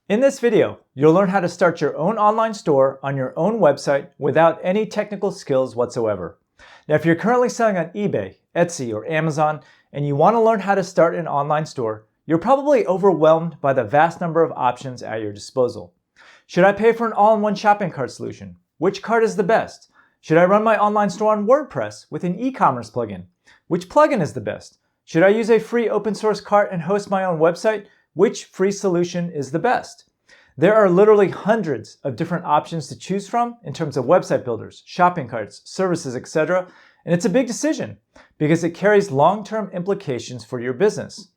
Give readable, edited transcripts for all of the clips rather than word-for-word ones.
In this video, you'll learn how to start your own online store on your own website without any technical skills whatsoever. Now, if you're currently selling on eBay, Etsy, or Amazon, and you want to learn how to start an online store, you're probably overwhelmed by the vast number of options at your disposal. Should I pay for an all-in-one shopping cart solution? Which cart is the best? Should I run my online store on WordPress with an e-commerce plugin? Which plugin is the best? Should I use a free open source cart and host my own website? Which free solution is the best? There are literally hundreds of different options to choose from in terms of website builders, shopping carts, services, etc. And it's a big decision because it carries long-term implications for your business.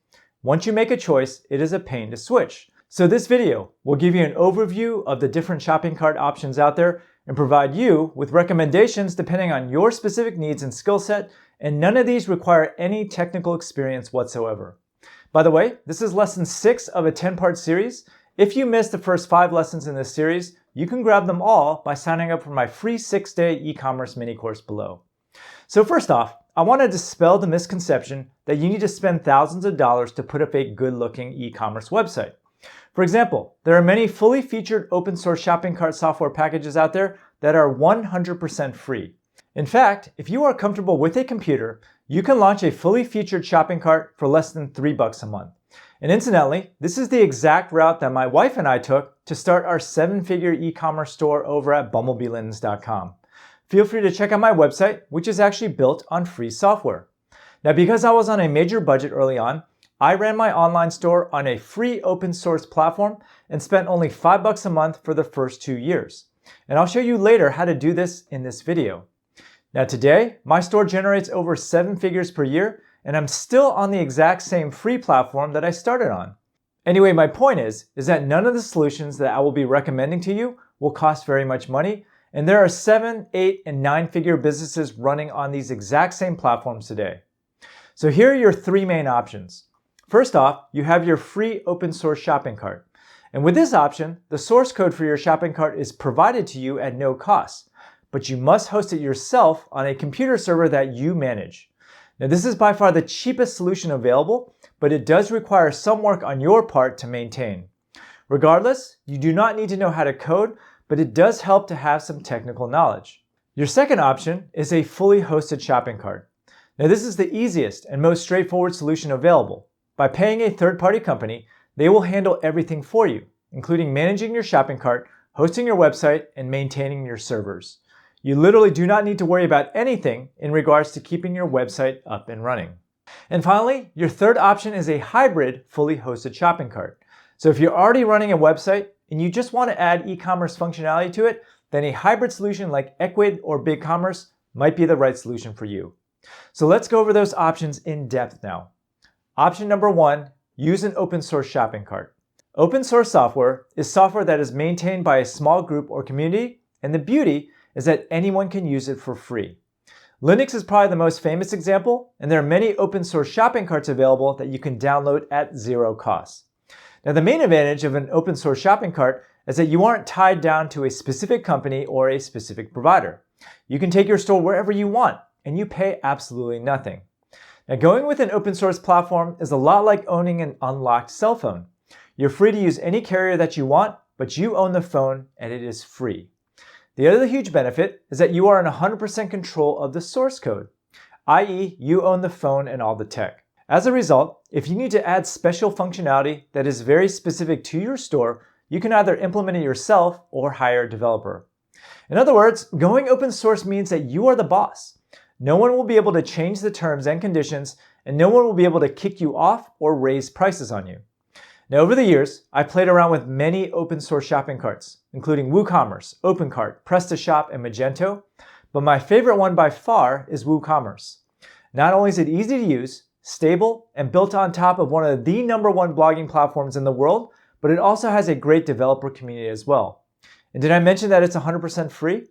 Once you make a choice, it is a pain to switch. So this video will give you an overview of the different shopping cart options out there and provide you with recommendations depending on your specific needs and skill set, and none of these require any technical experience whatsoever. By the way, this is lesson 6 of a 10-part series. If you missed the first 5 lessons in this series, you can grab them all by signing up for my free 6-day e-commerce mini course below. So first off, I want to dispel the misconception that you need to spend thousands of dollars to put up a good-looking e-commerce website. For example, there are many fully featured open source shopping cart software packages out there that are 100% free. In fact, if you are comfortable with a computer, you can launch a fully featured shopping cart for less than $3 a month. And incidentally, this is the exact route that my wife and I took to start our 7-figure e-commerce store over at bumblebeelinens.com. Feel free to check out my website, which is actually built on free software. Now, because I was on a major budget early on, I ran my online store on a free open source platform and spent only $5 a month for the first 2 years. And I'll show you later how to do this in this video. Now today, my store generates over 7 figures per year, and I'm still on the exact same free platform that I started on. Anyway, my point is that none of the solutions that I will be recommending to you will cost very much money, and there are 7, 8, and 9-figure businesses running on these exact same platforms today. So here are your 3 main options. First off, you have your free open source shopping cart. And with this option, the source code for your shopping cart is provided to you at no cost, but you must host it yourself on a computer server that you manage. Now, this is by far the cheapest solution available, but it does require some work on your part to maintain. Regardless, you do not need to know how to code, but it does help to have some technical knowledge. Your second option is a fully hosted shopping cart. Now, this is the easiest and most straightforward solution available. By paying a third-party company, they will handle everything for you, including managing your shopping cart, hosting your website, and maintaining your servers. You literally do not need to worry about anything in regards to keeping your website up and running. And finally, your third option is a hybrid, fully hosted shopping cart. So if you're already running a website and you just want to add e-commerce functionality to it, then a hybrid solution like Ecwid or BigCommerce might be the right solution for you. So let's go over those options in depth now. Option number 1, use an open source shopping cart. Open source software is software that is maintained by a small group or community, and the beauty is that anyone can use it for free. Linux is probably the most famous example, and there are many open source shopping carts available that you can download at 0 cost. Now, the main advantage of an open source shopping cart is that you aren't tied down to a specific company or a specific provider. You can take your store wherever you want, and you pay absolutely nothing. Now, going with an open source platform is a lot like owning an unlocked cell phone. You're free to use any carrier that you want, but you own the phone and it is free. The other huge benefit is that you are in 100% control of the source code, i.e. you own the phone and all the tech. As a result, if you need to add special functionality that is very specific to your store, you can either implement it yourself or hire a developer. In other words, going open source means that you are the boss. No one will be able to change the terms and conditions, and no one will be able to kick you off or raise prices on you. Now, over the years, I played around with many open source shopping carts, including WooCommerce, OpenCart, PrestaShop, and Magento, but my favorite one by far is WooCommerce. Not only is it easy to use, stable, and built on top of one of the #1 blogging platforms in the world, but it also has a great developer community as well. And did I mention that it's 100% free?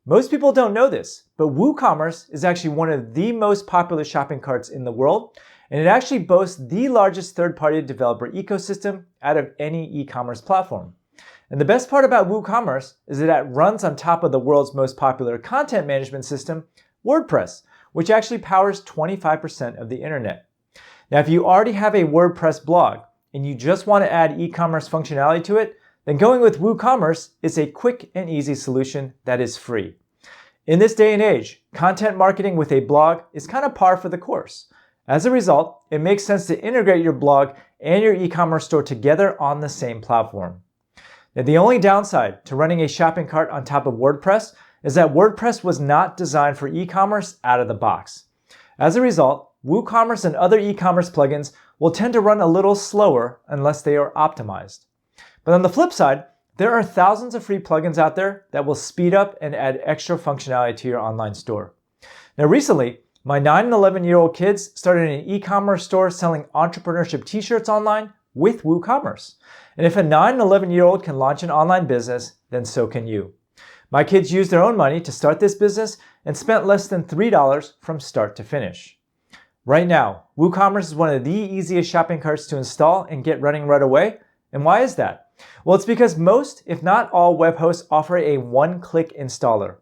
Most people don't know this, but WooCommerce is actually one of the most popular shopping carts in the world, and it actually boasts the largest third-party developer ecosystem out of any e-commerce platform. And the best part about WooCommerce is that it runs on top of the world's most popular content management system, WordPress, which actually powers 25% of the internet. Now, if you already have a WordPress blog, and you just want to add e-commerce functionality to it, then going with WooCommerce is a quick and easy solution that is free. In this day and age, content marketing with a blog is kind of par for the course. As a result, it makes sense to integrate your blog and your e-commerce store together on the same platform. Now, the only downside to running a shopping cart on top of WordPress is that WordPress was not designed for e-commerce out of the box. As a result, WooCommerce and other e-commerce plugins will tend to run a little slower unless they are optimized. But on the flip side, there are thousands of free plugins out there that will speed up and add extra functionality to your online store. Now recently, my 9 and 11-year-old kids started an e-commerce store selling entrepreneurship t-shirts online with WooCommerce. And if a 9 and 11-year-old can launch an online business, then so can you. My kids used their own money to start this business and spent less than $3 from start to finish. Right now, WooCommerce is one of the easiest shopping carts to install and get running right away. And why is that? Well, it's because most, if not all, web hosts offer a one-click installer.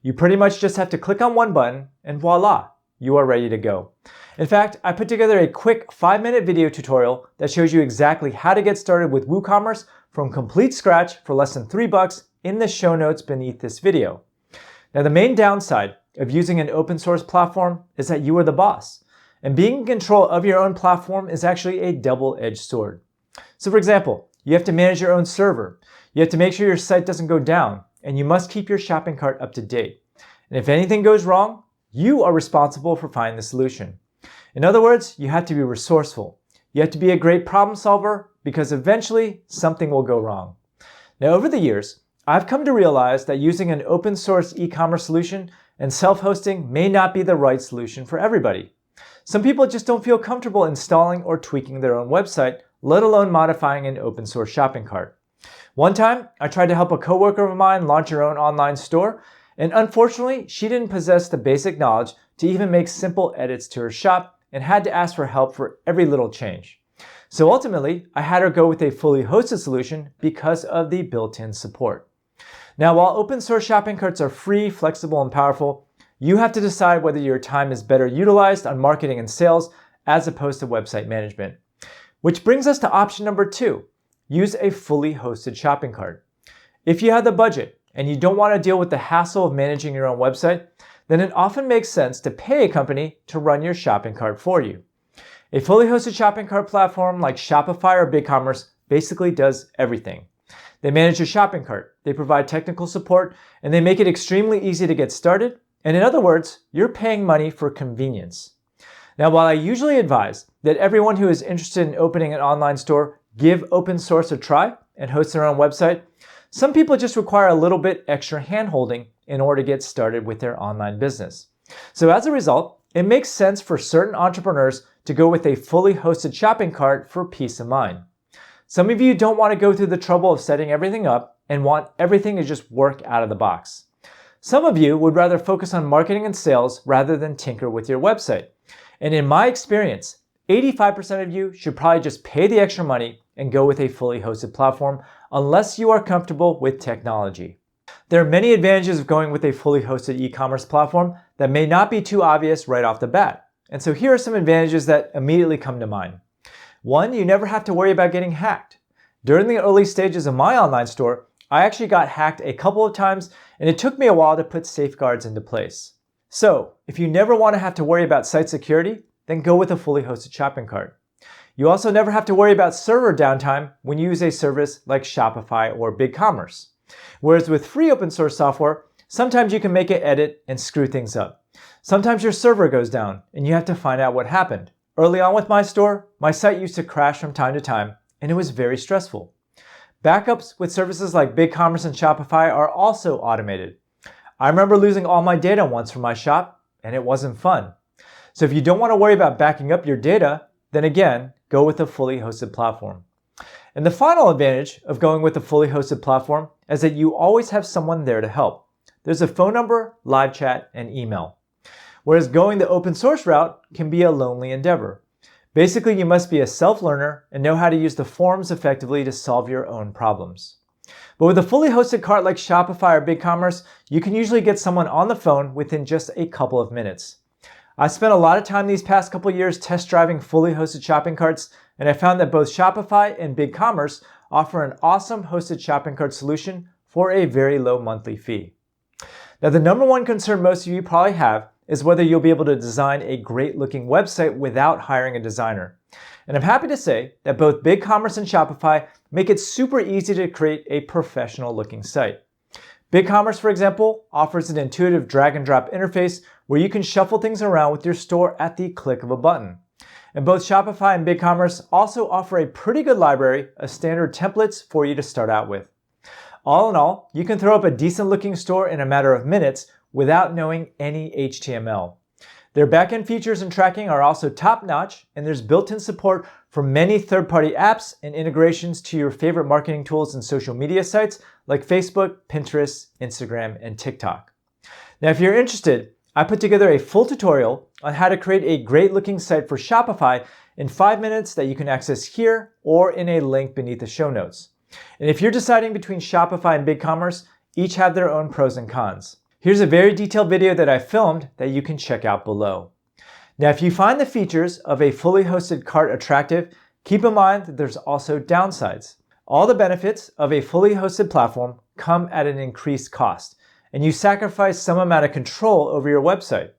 You pretty much just have to click on one button and voila, you are ready to go. In fact, I put together a quick 5-minute video tutorial that shows you exactly how to get started with WooCommerce from complete scratch for less than $3 in the show notes beneath this video. Now, the main downside of using an open source platform is that you are the boss. And being in control of your own platform is actually a double-edged sword. So for example, you have to manage your own server. You have to make sure your site doesn't go down, and you must keep your shopping cart up to date. And if anything goes wrong, you are responsible for finding the solution. In other words, you have to be resourceful. You have to be a great problem solver because eventually something will go wrong. Now, over the years, I've come to realize that using an open source e-commerce solution and self-hosting may not be the right solution for everybody. Some people just don't feel comfortable installing or tweaking their own website, let alone modifying an open source shopping cart. One time, I tried to help a coworker of mine launch her own online store, and unfortunately, she didn't possess the basic knowledge to even make simple edits to her shop and had to ask for help for every little change. So ultimately, I had her go with a fully hosted solution because of the built-in support. Now, while open source shopping carts are free, flexible, and powerful, you have to decide whether your time is better utilized on marketing and sales as opposed to website management. Which brings us to option number 2, use a fully hosted shopping cart. If you have the budget and you don't want to deal with the hassle of managing your own website, then it often makes sense to pay a company to run your shopping cart for you. A fully hosted shopping cart platform like Shopify or BigCommerce basically does everything. They manage your shopping cart, they provide technical support, and they make it extremely easy to get started. And in other words, you're paying money for convenience. Now, while I usually advise that everyone who is interested in opening an online store give open source a try and host their own website, some people just require a little bit extra hand-holding in order to get started with their online business. So as a result, it makes sense for certain entrepreneurs to go with a fully hosted shopping cart for peace of mind. Some of you don't want to go through the trouble of setting everything up and want everything to just work out of the box. Some of you would rather focus on marketing and sales rather than tinker with your website. And in my experience, 85% of you should probably just pay the extra money and go with a fully hosted platform unless you are comfortable with technology. There are many advantages of going with a fully hosted e-commerce platform that may not be too obvious right off the bat. And so here are some advantages that immediately come to mind. 1, you never have to worry about getting hacked. During the early stages of my online store, I actually got hacked a couple of times, and it took me a while to put safeguards into place. So, if you never want to have to worry about site security, then go with a fully hosted shopping cart. You also never have to worry about server downtime when you use a service like Shopify or BigCommerce. Whereas with free open source software, sometimes you can make an edit and screw things up. Sometimes your server goes down and you have to find out what happened. Early on with my store, my site used to crash from time to time, and it was very stressful. Backups with services like BigCommerce and Shopify are also automated. I remember losing all my data once from my shop, and it wasn't fun. So if you don't want to worry about backing up your data, then again, go with a fully hosted platform. And the final advantage of going with a fully hosted platform is that you always have someone there to help. There's a phone number, live chat, and email. Whereas going the open source route can be a lonely endeavor. Basically, you must be a self-learner and know how to use the forums effectively to solve your own problems. But with a fully hosted cart like Shopify or BigCommerce, you can usually get someone on the phone within just a couple of minutes. I spent a lot of time these past couple years test driving fully hosted shopping carts, and I found that both Shopify and BigCommerce offer an awesome hosted shopping cart solution for a very low monthly fee. Now, the number one concern most of you probably have is whether you'll be able to design a great looking website without hiring a designer. And I'm happy to say that both BigCommerce and Shopify make it super easy to create a professional looking site. BigCommerce, for example, offers an intuitive drag and drop interface where you can shuffle things around with your store at the click of a button. And both Shopify and BigCommerce also offer a pretty good library of standard templates for you to start out with. All in all, you can throw up a decent looking store in a matter of minutes without knowing any HTML. Their backend features and tracking are also top-notch, and there's built-in support for many third-party apps and integrations to your favorite marketing tools and social media sites like Facebook, Pinterest, Instagram, and TikTok. Now, if you're interested, I put together a full tutorial on how to create a great-looking site for Shopify in 5 minutes that you can access here or in a link beneath the show notes. And if you're deciding between Shopify and BigCommerce, each have their own pros and cons. Here's a very detailed video that I filmed that you can check out below. Now, if you find the features of a fully hosted cart attractive, keep in mind that there's also downsides. All the benefits of a fully hosted platform come at an increased cost, and you sacrifice some amount of control over your website.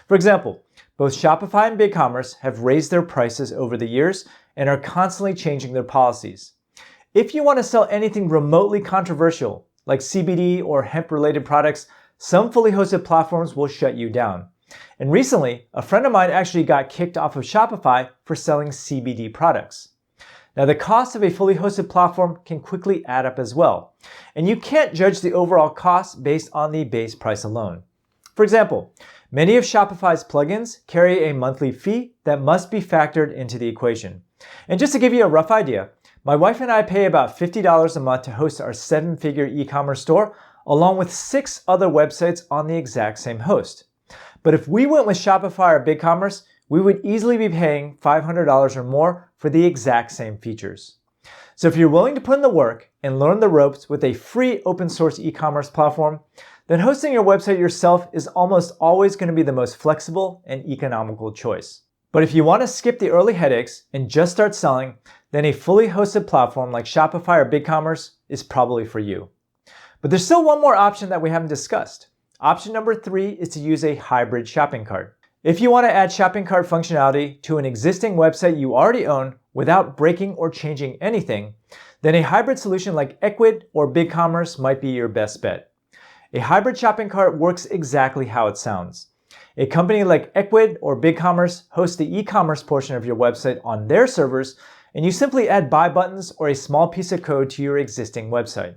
For example, both Shopify and BigCommerce have raised their prices over the years and are constantly changing their policies. If you want to sell anything remotely controversial, like CBD or hemp-related products, some fully hosted platforms will shut you down. And recently, a friend of mine actually got kicked off of Shopify for selling CBD products. Now, the cost of a fully hosted platform can quickly add up as well, and you can't judge the overall cost based on the base price alone. For example, many of Shopify's plugins carry a monthly fee that must be factored into the equation. And just to give you a rough idea, my wife and I pay about $50 a month to host our 7-figure e-commerce store, along with 6 other websites on the exact same host. But if we went with Shopify or BigCommerce, we would easily be paying $500 or more for the exact same features. So if you're willing to put in the work and learn the ropes with a free open source e-commerce platform, then hosting your website yourself is almost always going to be the most flexible and economical choice. But if you want to skip the early headaches and just start selling, then a fully hosted platform like Shopify or BigCommerce is probably for you. But there's still one more option that we haven't discussed. Option number 3 is to use a hybrid shopping cart. If you want to add shopping cart functionality to an existing website you already own without breaking or changing anything, then a hybrid solution like Ecwid or BigCommerce might be your best bet. A hybrid shopping cart works exactly how it sounds. A company like Ecwid or BigCommerce hosts the e-commerce portion of your website on their servers, and you simply add buy buttons or a small piece of code to your existing website.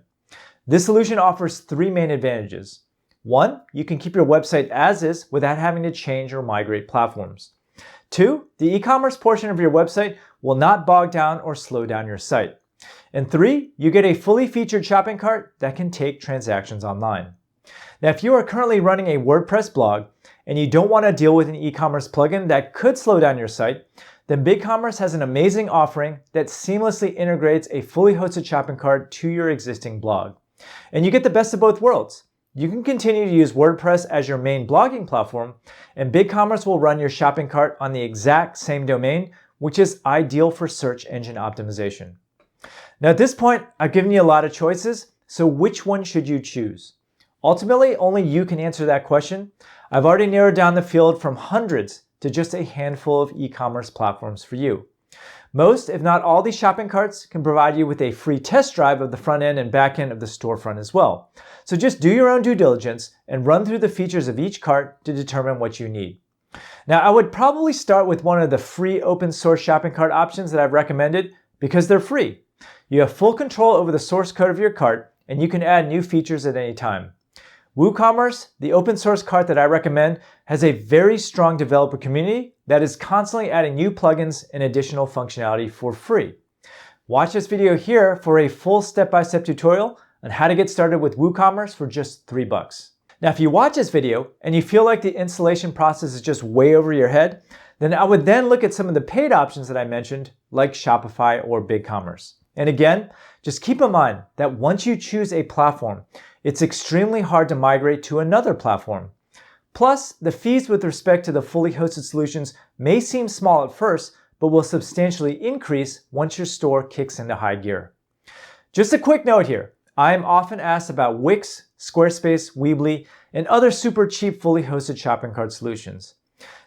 This solution offers 3 main advantages. 1, you can keep your website as is without having to change or migrate platforms. 2, the e-commerce portion of your website will not bog down or slow down your site. And 3, you get a fully featured shopping cart that can take transactions online. Now, if you are currently running a WordPress blog and you don't want to deal with an e-commerce plugin that could slow down your site, then BigCommerce has an amazing offering that seamlessly integrates a fully hosted shopping cart to your existing blog. And you get the best of both worlds. You can continue to use WordPress as your main blogging platform, and BigCommerce will run your shopping cart on the exact same domain, which is ideal for search engine optimization. Now, at this point, I've given you a lot of choices, so which one should you choose? Ultimately, only you can answer that question. I've already narrowed down the field from hundreds to just a handful of e-commerce platforms for you. Most, if not all, these shopping carts can provide you with a free test drive of the front end and back end of the storefront as well. So just do your own due diligence and run through the features of each cart to determine what you need. Now, I would probably start with one of the free open source shopping cart options that I've recommended because they're free. You have full control over the source code of your cart, and you can add new features at any time. WooCommerce, the open source cart that I recommend, has a very strong developer community that is constantly adding new plugins and additional functionality for free. Watch this video here for a full step-by-step tutorial on how to get started with WooCommerce for just $3. Now, if you watch this video and you feel like the installation process is just way over your head, then I would then look at some of the paid options that I mentioned, like Shopify or BigCommerce. And again, just keep in mind that once you choose a platform, it's extremely hard to migrate to another platform. Plus, the fees with respect to the fully hosted solutions may seem small at first, but will substantially increase once your store kicks into high gear. Just a quick note here. I am often asked about Wix, Squarespace, Weebly, and other super cheap fully hosted shopping cart solutions.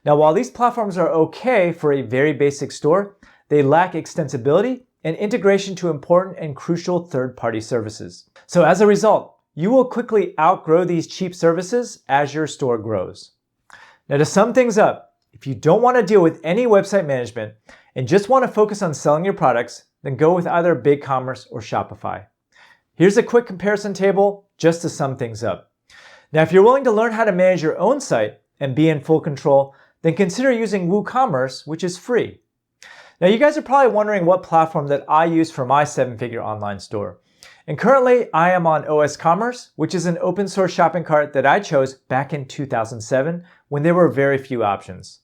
Now, while these platforms are okay for a very basic store, they lack extensibility and integration to important and crucial third-party services. So as a result, you will quickly outgrow these cheap services as your store grows. Now, to sum things up, if you don't want to deal with any website management and just want to focus on selling your products, then go with either BigCommerce or Shopify. Here's a quick comparison table just to sum things up. Now, if you're willing to learn how to manage your own site and be in full control, then consider using WooCommerce, which is free. Now, you guys are probably wondering what platform that I use for my 7-figure online store. And currently, I am on OS Commerce, which is an open source shopping cart that I chose back in 2007 when there were very few options.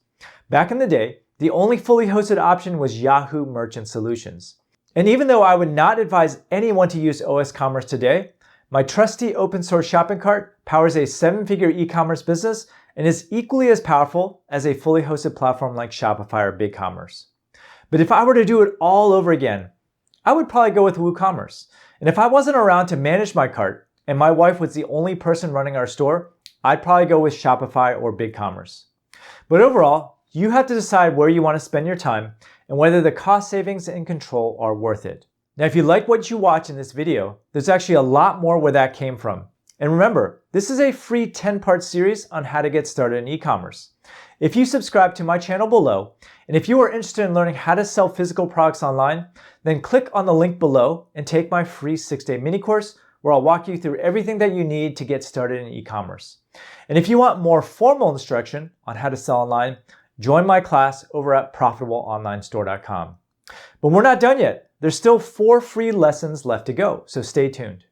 Back in the day, the only fully hosted option was Yahoo Merchant Solutions. And even though I would not advise anyone to use OS Commerce today, my trusty open source shopping cart powers a 7-figure e-commerce business and is equally as powerful as a fully hosted platform like Shopify or BigCommerce. But if I were to do it all over again, I would probably go with WooCommerce. And if I wasn't around to manage my cart and my wife was the only person running our store, I'd probably go with Shopify or BigCommerce. But overall, you have to decide where you want to spend your time and whether the cost savings and control are worth it. Now, if you like what you watch in this video, there's actually a lot more where that came from. And remember, this is a free 10-part series on how to get started in e-commerce. If you subscribe to my channel below, and if you are interested in learning how to sell physical products online, then click on the link below and take my free 6-day mini course where I'll walk you through everything that you need to get started in e-commerce. And if you want more formal instruction on how to sell online, join my class over at profitableonlinestore.com. But we're not done yet. There's still 4 free lessons left to go, so stay tuned.